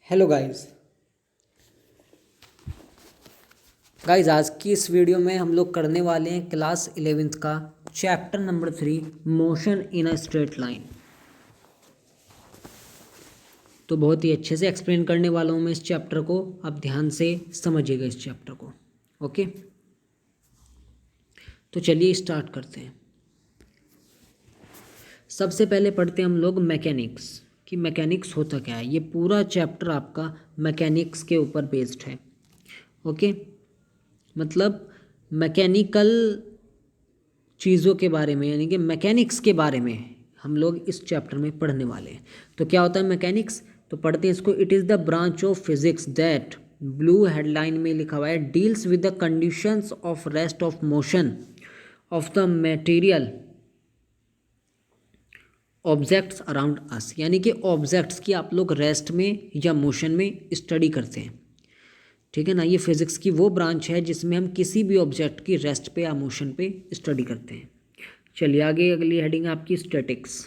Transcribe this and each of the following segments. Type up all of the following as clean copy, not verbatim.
Hello guys. आज की इस वीडियो में हम लोग करने वाले हैं क्लास 11th का chapter number 3 motion in a straight line. तो बहुत ही अच्छे से एक्सप्लेन करने वाला हूँ मैं इस चैप्टर को। आप ध्यान से समझिएगा इस चैप्टर को। ओके, तो चलिए स्टार्ट करते हैं। सबसे पहले पढ़ते हैं हम लोग मैकेनिक्स कि मैकेनिक्स होता क्या है। ये पूरा चैप्टर आपका मैकेनिक्स के ऊपर बेस्ड है। ओके, मतलब मैकेनिकल चीज़ों के बारे में, यानी कि मैकेनिक्स के बारे में हम लोग इस चैप्टर में पढ़ने वाले हैं। तो क्या होता है मैकेनिक्स, तो पढ़ते हैं इसको। It is the branch of physics that, blue headline में लिखा हुआ है, deals with the conditions of rest of motion of the material objects around us. यानी कि ऑब्जेक्ट्स की आप लोग रेस्ट में या मोशन में स्टडी करते हैं। ठीक है ना, ये फिजिक्स की वो ब्रांच है जिसमें हम किसी भी ऑब्जेक्ट की रेस्ट पे या मोशन पे स्टडी करते हैं। चलिए आगे, अगली हेडिंग है आपकी स्टैटिक्स।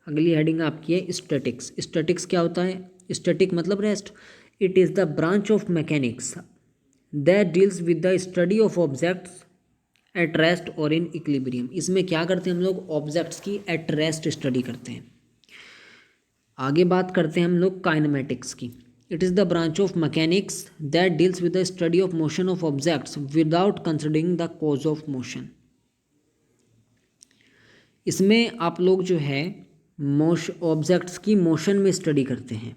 अगली हेडिंग आपकी है स्टैटिक्स। स्टैटिक्स क्या होता है? स्टैटिक मतलब rest. It is the branch of mechanics that deals with the study of objects at rest और इन इक्विलिब्रियम। इसमें क्या करते हैं हम लोग? ऑब्जेक्ट्स की एट रेस्ट स्टडी करते हैं। आगे बात करते हैं हम लोग काइनेमेटिक्स की। It is the branch of mechanics that deals with the study of motion of objects without considering the cause of motion. इसमें आप लोग जो है ऑब्जेक्ट्स की मोशन में स्टडी करते हैं।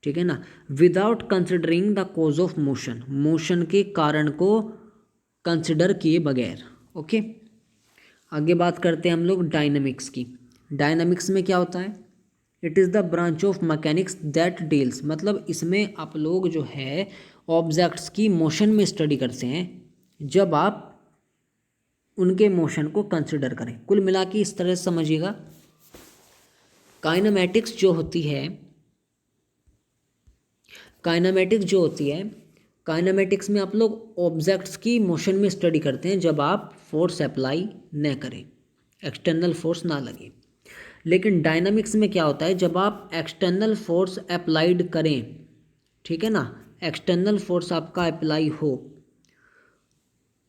ठीक है ना, without considering the cause of motion, motion के कारण को कंसिडर किए बगैर। ओके, आगे बात करते हैं हम लोग डायनामिक्स की। डायनामिक्स में क्या होता है? It is the branch of mechanics that deals, मतलब इसमें आप लोग जो है ऑब्जेक्ट्स की मोशन में स्टडी करते हैं जब आप उनके मोशन को कंसिडर करें। कुल मिला के इस तरह से समझिएगा, काइनेमेटिक्स जो होती है, काइनेमेटिक्स में आप लोग ऑब्जेक्ट्स की मोशन में स्टडी करते हैं जब आप फोर्स अप्लाई न करें, एक्सटर्नल फोर्स ना लगे। लेकिन डायनामिक्स में क्या होता है? जब आप एक्सटर्नल फोर्स अप्लाइड करें, ठीक है ना, एक्सटर्नल फोर्स आपका अप्लाई हो,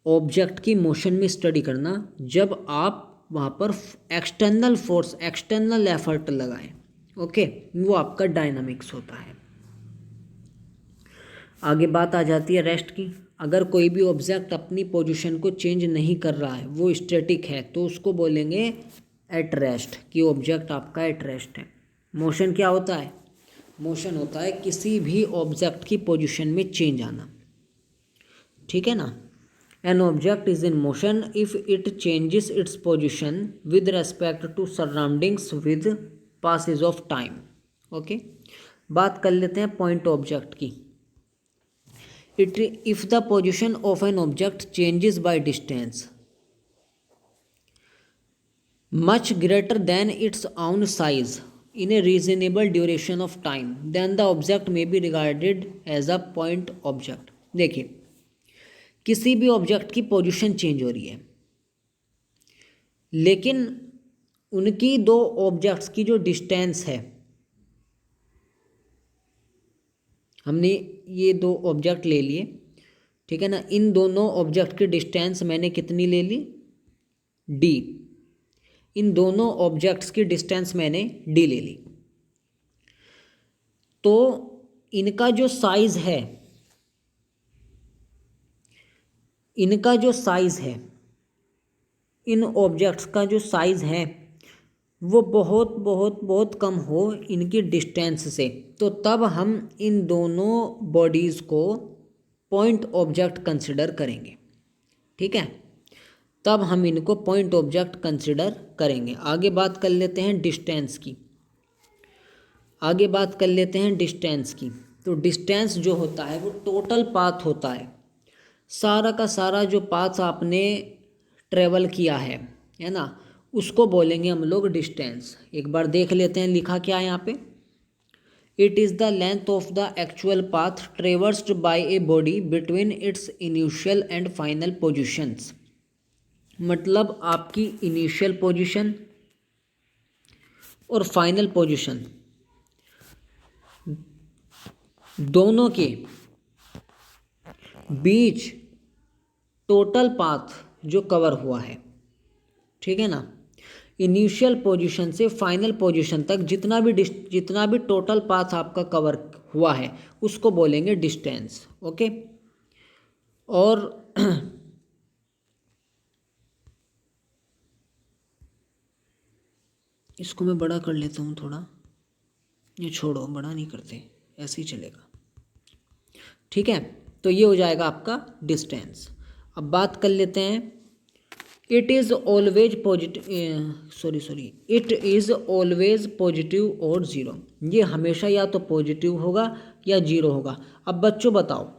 ऑब्जेक्ट की मोशन में स्टडी करना जब आप वहाँ पर एक्सटर्नल फोर्स, एक्सटर्नल एफर्ट लगाएं। ओके, वो आपका डायनामिक्स होता है। आगे बात आ जाती है रेस्ट की। अगर कोई भी ऑब्जेक्ट अपनी पोजीशन को चेंज नहीं कर रहा है, वो स्टैटिक है, तो उसको बोलेंगे एट रेस्ट, कि ऑब्जेक्ट आपका एट रेस्ट है। मोशन क्या होता है? मोशन होता है किसी भी ऑब्जेक्ट की पोजीशन में चेंज आना। ठीक है ना, an object is in motion if it changes its position with respect to surroundings with passage of time. Okay, बात कर लेते हैं पॉइंट ऑब्जेक्ट की। If the position of an object changes by distance much greater than its own size in a reasonable duration of time, then the object may be regarded as a point object. देखिए, किसी भी object की position change हो रही है, लेकिन उनकी दो ऑब्जेक्ट्स की जो डिस्टेंस है, हमने ये दो ऑब्जेक्ट ले लिए, ठीक है ना, इन दोनों ऑब्जेक्ट की डिस्टेंस मैंने कितनी ले ली? डी। इन दोनों ऑब्जेक्ट्स की डिस्टेंस मैंने डी ले ली। तो इनका जो साइज है, इन ऑब्जेक्ट्स का जो साइज है वो बहुत बहुत बहुत कम हो इनकी डिस्टेंस से, तो तब हम इन दोनों बॉडीज़ को पॉइंट ऑब्जेक्ट कंसिडर करेंगे। ठीक है, तब हम इनको पॉइंट ऑब्जेक्ट कंसिडर करेंगे। आगे बात कर लेते हैं डिस्टेंस की। तो डिस्टेंस जो होता है वो टोटल पाथ होता है, सारा का सारा जो पाथ आपने ट्रेवल किया है ना, उसको बोलेंगे हम लोग डिस्टेंस। एक बार देख लेते हैं लिखा क्या है यहाँ पे। It is the length of the actual path traversed by a body between its initial and final positions. मतलब आपकी इनिशियल पोजीशन और फाइनल पोजीशन दोनों के बीच टोटल पाथ जो कवर हुआ है, ठीक है ना, इनिशियल पोजीशन से फाइनल पोजीशन तक जितना भी टोटल पाथ आपका कवर हुआ है उसको बोलेंगे डिस्टेंस। ओके, और इसको मैं बड़ा कर लेता हूँ थोड़ा, ये छोड़ो बड़ा नहीं करते, ऐसे ही चलेगा, ठीक है। तो ये हो जाएगा आपका डिस्टेंस। अब बात कर लेते हैं, it is always positive, it is always positive और ज़ीरो, ये हमेशा या तो पॉजिटिव होगा या जीरो होगा। अब बच्चों बताओ,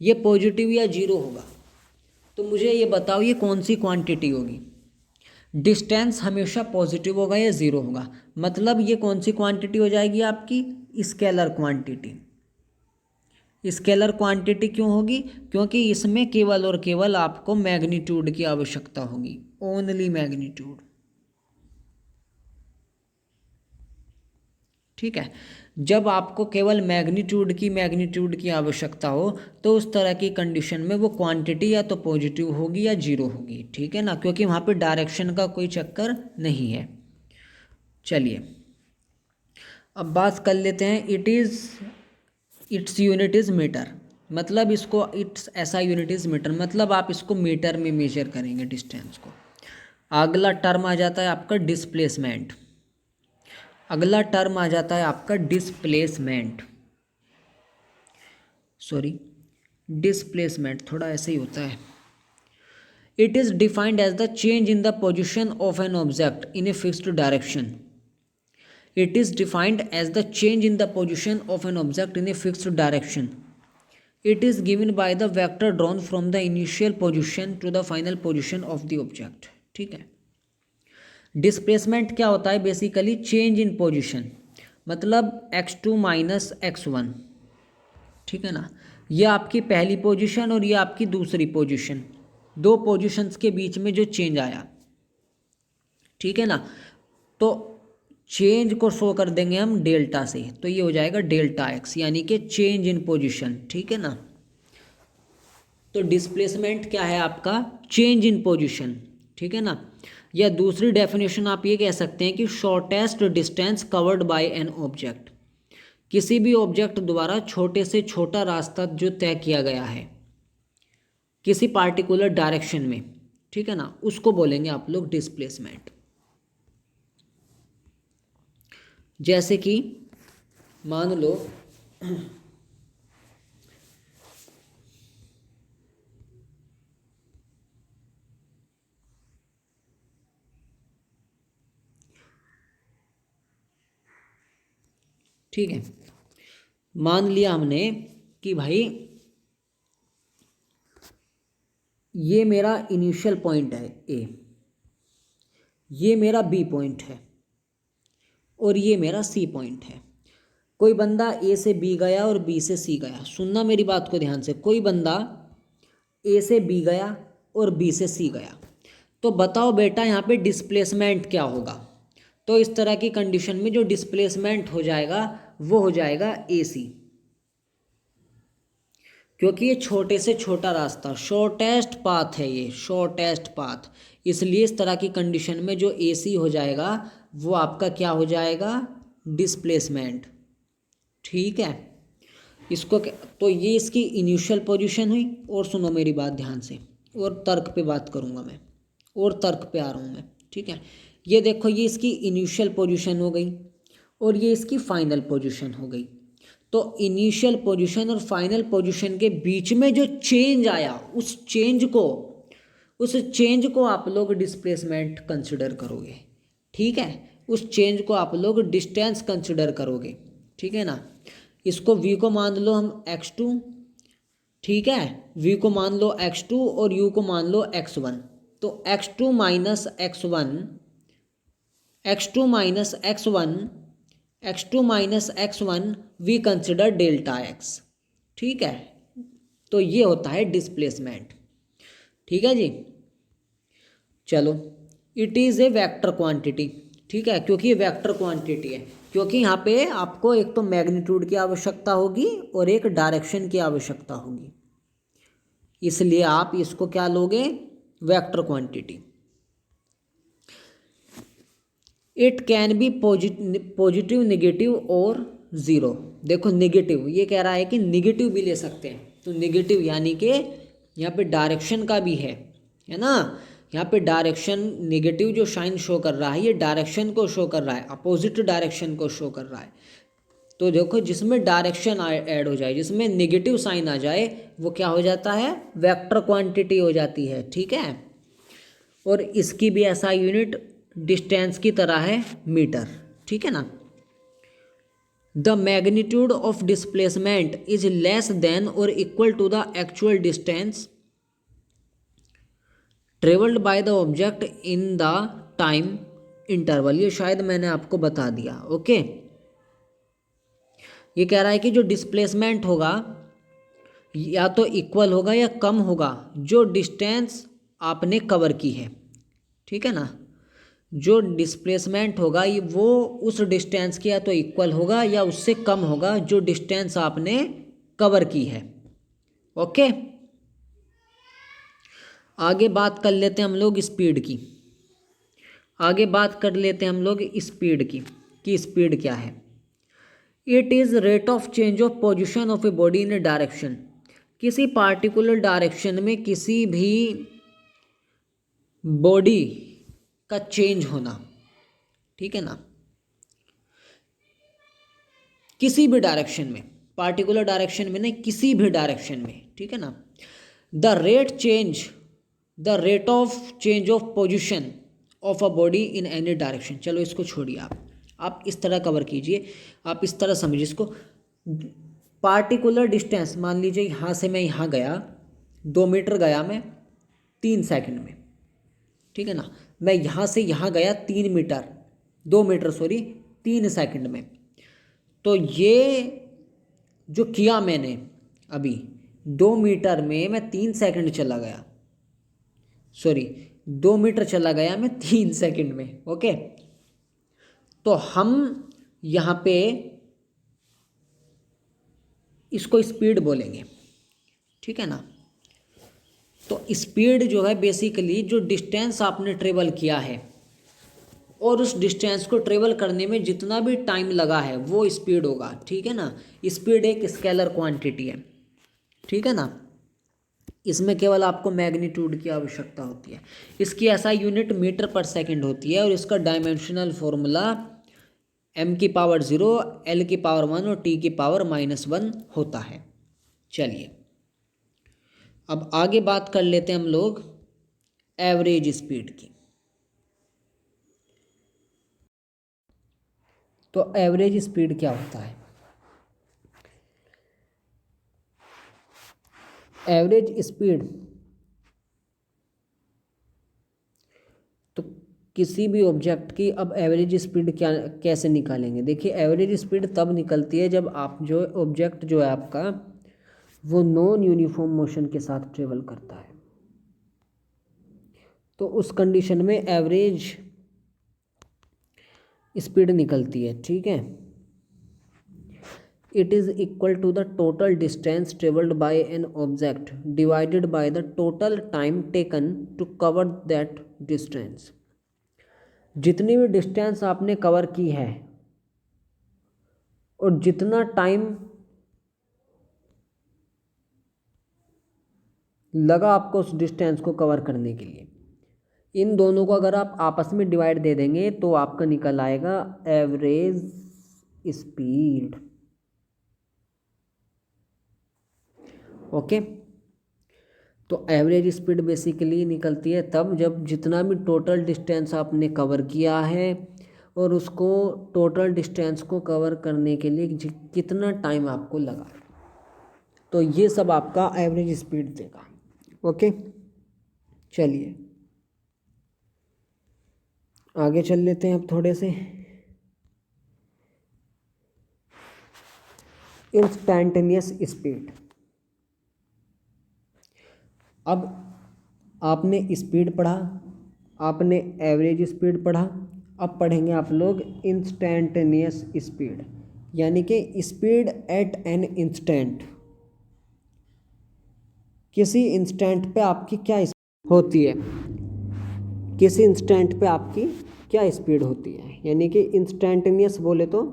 ये पॉजिटिव या जीरो होगा, तो मुझे ये बताओ ये कौन सी क्वांटिटी होगी। डिस्टेंस हमेशा पॉजिटिव होगा या ज़ीरो होगा, मतलब ये कौन सी क्वांटिटी हो जाएगी आपकी, स्केलर क्वांटिटी। स्केलर क्वांटिटी क्यों होगी, क्योंकि इसमें केवल और केवल आपको मैग्नीट्यूड की आवश्यकता होगी, ओनली मैग्नीट्यूड, ठीक है। जब आपको केवल मैग्नीट्यूड की आवश्यकता हो तो उस तरह की कंडीशन में वो क्वांटिटी या तो पॉजिटिव होगी या जीरो होगी, ठीक है ना, क्योंकि वहाँ पे डायरेक्शन का कोई चक्कर नहीं है। चलिए अब बात कर लेते हैं, इट्स यूनिट इज़ मीटर, मतलब इसको इट्स ऐसा यूनिट इज़ मीटर, मतलब आप इसको मीटर में मेजर करेंगे डिस्टेंस को। अगला टर्म आ जाता है आपका डिस्प्लेसमेंट, डिस्प्लेसमेंट थोड़ा ऐसे ही होता है। It is defined as the change in the position of an object in a fixed direction. It is defined as the change in the position of an object in a fixed direction. It is given by the vector drawn from the initial position to the final position of the object. ठीक है, displacement क्या होता है, basically change in position, मतलब x2 minus x1, ठीक है ना, ये आपकी पहली पोजीशन और ये आपकी दूसरी पोजीशन, दो पोजीशंस के बीच में जो चेंज आया, ठीक है ना, तो चेंज को शो कर देंगे हम डेल्टा से, तो ये हो जाएगा डेल्टा एक्स, यानी कि चेंज इन पोजीशन, ठीक है ना। तो डिस्प्लेसमेंट क्या है आपका, चेंज इन पोजीशन, ठीक है ना। या दूसरी डेफिनेशन आप ये कह सकते हैं कि shortest distance covered by an object, किसी भी ऑब्जेक्ट द्वारा छोटे से छोटा रास्ता जो तय किया गया है किसी पार्टिकुलर डायरेक्शन में, ठीक है ना, उसको बोलेंगे आप लोग डिस्प्लेसमेंट। जैसे कि मान लो ठीक है, मान लिया हमने कि भाई ये मेरा इनिशियल पॉइंट है ए, ये मेरा बी पॉइंट है और ये मेरा सी पॉइंट है। कोई बंदा ए से बी गया और बी से सी गया, सुनना मेरी बात को ध्यान से, कोई बंदा ए से बी गया और बी से सी गया, तो बताओ बेटा यहाँ पे डिस्प्लेसमेंट क्या होगा। तो इस तरह की कंडीशन में जो डिस्प्लेसमेंट हो जाएगा वो हो जाएगा ए सी, क्योंकि ये छोटे से छोटा रास्ता, शॉर्टेस्ट पाथ है, ये शॉर्टेस्ट पाथ, इसलिए इस तरह की कंडीशन में जो ए सी हो जाएगा वो आपका क्या हो जाएगा, डिस्प्लेसमेंट, ठीक है। इसको तो ये इसकी इनिशियल पोजीशन हुई, और सुनो मेरी बात ध्यान से, और तर्क पे बात करूँगा मैं, और तर्क पे आ रहा हूँ मैं, ठीक है। ये देखो, ये इसकी इनिशियल पोजीशन हो गई और ये इसकी फाइनल पोजीशन हो गई। तो इनिशियल पोजीशन और फाइनल पोजीशन के बीच में जो चेंज आया, उस चेंज को आप लोग डिस्प्लेसमेंट कंसिडर करोगे, ठीक है। उस चेंज को आप लोग डिस्टेंस कंसिडर करोगे, ठीक है ना। इसको v को मान लो हम x2, ठीक है, v को मान लो x2 और u को मान लो x1। तो x2 minus x1 we consider delta x, ठीक है। तो ये होता है डिस्प्लेसमेंट, ठीक है जी। चलो, it is a vector quantity, ठीक है, क्योंकि ये वेक्टर क्वांटिटी है, क्योंकि यहाँ पे आपको एक तो मैग्नीट्यूड की आवश्यकता होगी और एक डायरेक्शन की आवश्यकता होगी, इसलिए आप इसको क्या लोगे, vector quantity. It can be positive, negative और ज़ीरो। देखो नेगेटिव, ये कह रहा है कि नेगेटिव भी ले सकते हैं, तो नेगेटिव यानी कि यहाँ पे डायरेक्शन का भी है ना। यहाँ पे डायरेक्शन नेगेटिव जो साइन शो कर रहा है, ये डायरेक्शन को शो कर रहा है, अपोजिट डायरेक्शन को शो कर रहा है। तो देखो जिसमें डायरेक्शन ऐड हो जाए, जिसमें नेगेटिव साइन आ जाए, वो क्या हो जाता है, वेक्टर क्वांटिटी हो जाती है, ठीक है। और इसकी भी ऐसा यूनिट डिस्टेंस की तरह है, मीटर, ठीक है ना। The magnitude of displacement is less than और equal to the actual distance travelled by the object in the time interval. ये शायद मैंने आपको बता दिया, ओके। ये कह रहा है कि जो डिस्प्लेसमेंट होगा या तो इक्वल होगा या कम होगा जो डिस्टेंस आपने कवर की है, ठीक है ना। जो डिस्प्लेसमेंट होगा ये वो उस डिस्टेंस के या तो इक्वल होगा या उससे कम होगा जो डिस्टेंस आपने कवर की है, ओके। आगे बात कर लेते हैं हम लोग स्पीड की। आगे बात कर लेते हैं हम लोग स्पीड की, कि स्पीड क्या है। It is rate of change of position of a body in A direction. किसी पार्टिकुलर डायरेक्शन में किसी भी बॉडी का चेंज होना, ठीक है ना, किसी भी डायरेक्शन में, पार्टिकुलर डायरेक्शन में नहीं, किसी भी डायरेक्शन में, ठीक है ना। The rate of change of position of a body in any direction. चलो इसको छोड़िए, आप इस तरह कवर कीजिए, आप इस तरह समझिए इसको। पार्टिकुलर डिस्टेंस, मान लीजिए यहाँ से मैं यहाँ गया, 2 मीटर गया मैं 3 सेकंड में, ठीक है ना। मैं यहाँ से यहाँ गया 3 मीटर, 2 मीटर सॉरी 3 सेकंड में। तो ये जो किया मैंने अभी 2 मीटर में मैं 3 सेकंड चला गया, सॉरी 2 मीटर चला गया मैं 3 सेकंड में, ओके। तो हम यहाँ पे इसको स्पीड बोलेंगे, ठीक है ना। तो स्पीड जो है बेसिकली जो डिस्टेंस आपने ट्रेवल किया है और उस डिस्टेंस को ट्रेवल करने में जितना भी टाइम लगा है वो स्पीड होगा, ठीक है ना। स्पीड एक स्केलर क्वांटिटी है, ठीक है ना। इसमें केवल आपको मैग्नीट्यूड की आवश्यकता होती है। इसकी ऐसा यूनिट मीटर पर सेकंड होती है और इसका डायमेंशनल फॉर्मूला m⁻0 l⁻1 और t⁻⁻1 होता है। चलिए अब आगे बात कर लेते हैं हम लोग एवरेज स्पीड की। तो एवरेज स्पीड क्या होता है? एवरेज स्पीड तो किसी भी ऑब्जेक्ट की, अब एवरेज स्पीड क्या कैसे निकालेंगे? देखिए एवरेज स्पीड तब निकलती है जब आप जो ऑब्जेक्ट जो है आपका वो नॉन यूनिफॉर्म मोशन के साथ ट्रेवल करता है, तो उस कंडीशन में एवरेज स्पीड निकलती है, ठीक है। It is equal to the total distance travelled by an object divided by the total time taken to cover that distance. जितनी भी डिस्टेंस आपने कवर की है और जितना टाइम लगा आपको उस डिस्टेंस को कवर करने के लिए, इन दोनों को अगर आप आपस में डिवाइड दे देंगे तो आपका निकल आएगा एवरेज स्पीड, ओके। तो एवरेज स्पीड बेसिकली निकलती है तब जब जितना भी टोटल डिस्टेंस आपने कवर किया है और उसको टोटल डिस्टेंस को कवर करने के लिए कितना टाइम आपको लगा, तो ये सब आपका एवरेज स्पीड देगा, ओके। चलिए आगे चल लेते हैं अब थोड़े से। Instantaneous speed. अब आपने स्पीड पढ़ा, आपने एवरेज स्पीड पढ़ा, अब पढ़ेंगे आप लोग इंस्टेंटेनियस स्पीड, यानी कि स्पीड एट एन इंस्टेंट। किसी इंस्टेंट पे आपकी क्या स्पीड होती है, किसी इंस्टेंट पे आपकी क्या स्पीड होती है, यानी कि इंस्टेंटेनियस बोले तो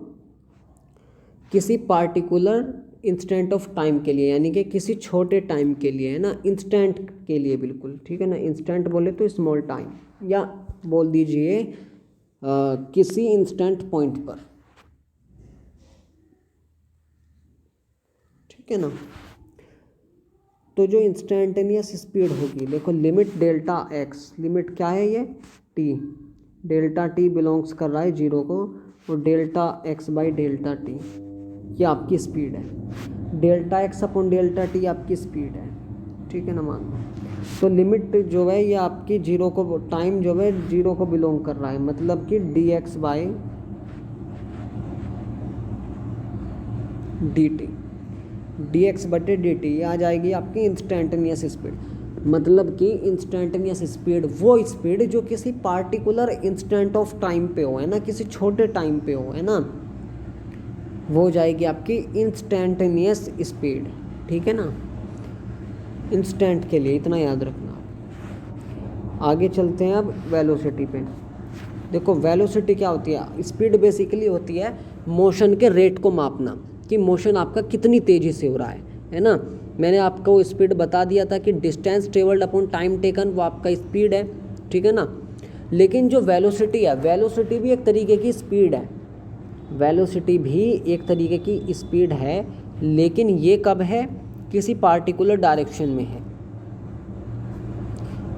किसी पार्टिकुलर इंस्टेंट ऑफ टाइम के लिए, यानी कि किसी छोटे टाइम के लिए, है ना, इंस्टेंट के लिए, बिल्कुल ठीक है ना। इंस्टेंट बोले तो स्मॉल टाइम, या बोल दीजिए किसी इंस्टेंट पॉइंट पर, ठीक है ना। तो जो इंस्टेंटेनियस स्पीड होगी, देखो लिमिट डेल्टा एक्स, लिमिट क्या है ये टी, डेल्टा टी बिलोंग्स कर रहा है जीरो को, और delta x by delta T ये आपकी स्पीड है, delta x upon delta T आपकी स्पीड है, ठीक है ना, मान लो। तो लिमिट जो है ये आपकी जीरो को, टाइम जो है जीरो को बिलोंग कर रहा है, मतलब कि D x by D T, D x बटे डी टी ये आ जाएगी आपकी इंस्टेंटेनियस स्पीड। मतलब कि इंस्टेंटेनियस स्पीड वो स्पीड जो किसी पार्टिकुलर इंस्टेंट ऑफ टाइम पे हो, है ना, किसी छोटे टाइम पे हो, है ना, वो हो जाएगी आपकी इंस्टेंटेनियस स्पीड, ठीक है ना। इंस्टेंट के लिए इतना याद रखना। आगे चलते हैं अब वेलोसिटी पे। देखो वेलोसिटी क्या होती है, स्पीड बेसिकली होती है मोशन के रेट को मापना, कि मोशन आपका कितनी तेज़ी से हो रहा है ना। मैंने आपको स्पीड बता दिया था कि distance travelled upon time taken वो आपका स्पीड है, ठीक है ना। लेकिन जो वेलोसिटी है, वेलोसिटी भी एक तरीके की स्पीड है, वेलोसिटी भी एक तरीके की स्पीड है, लेकिन ये कब है, किसी पार्टिकुलर डायरेक्शन में है।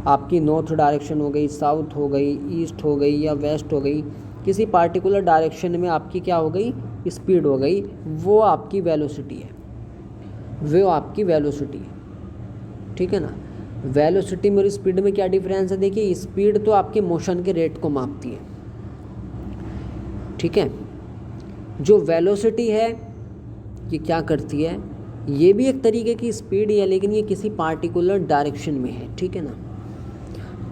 आपकी नॉर्थ डायरेक्शन हो गई, साउथ हो गई, ईस्ट हो गई या वेस्ट हो गई, किसी पार्टिकुलर डायरेक्शन में आपकी क्या हो गई, स्पीड हो गई, वो आपकी वेलोसिटी है, वो आपकी वेलोसिटी है, ठीक है ना। वेलोसिटी में और स्पीड में क्या डिफरेंस है, देखिए स्पीड तो आपके मोशन के रेट को मापती है, ठीक है। जो वेलोसिटी है ये क्या करती है, ये भी एक तरीके की स्पीड है, लेकिन ये किसी पार्टिकुलर डायरेक्शन में है, ठीक है ना।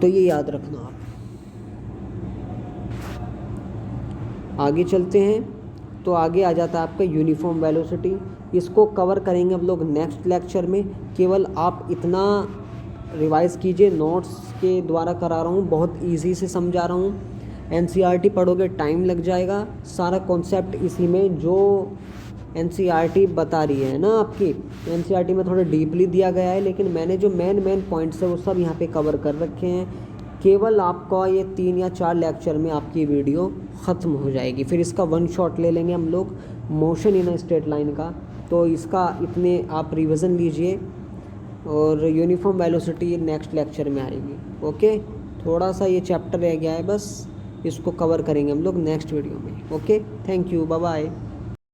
तो ये याद रखना आप। आगे चलते हैं, तो आगे आ जाता है आपका यूनिफॉर्म वेलोसिटी। इसको कवर करेंगे हम लोग नेक्स्ट लेक्चर में। केवल आप इतना रिवाइज कीजिए, नोट्स के द्वारा करा रहा हूँ, बहुत इजी से समझा रहा हूँ। एनसीईआरटी पढ़ोगे टाइम लग जाएगा, सारा कॉन्सेप्ट इसी में जो एनसीईआरटी बता रही है ना आपकी, एनसीईआरटी में थोड़ा डीपली दिया गया है, लेकिन मैंने जो मेन पॉइंट्स है वो सब यहाँ पे कवर कर रखे हैं। केवल आपका ये 3 या 4 लेक्चर में आपकी वीडियो ख़त्म हो जाएगी। फिर इसका 1 शॉट ले लेंगे हम लोग, motion in a straight line का। तो इसका इतने आप रिवीजन लीजिए, और यूनिफॉर्म वेलोसिटी नेक्स्ट लेक्चर में आएगी। ओके, थोड़ा सा ये चैप्टर रह गया है बस, इसको कवर करेंगे हम लोग नेक्स्ट वीडियो में। Okay, thank you, bye bye.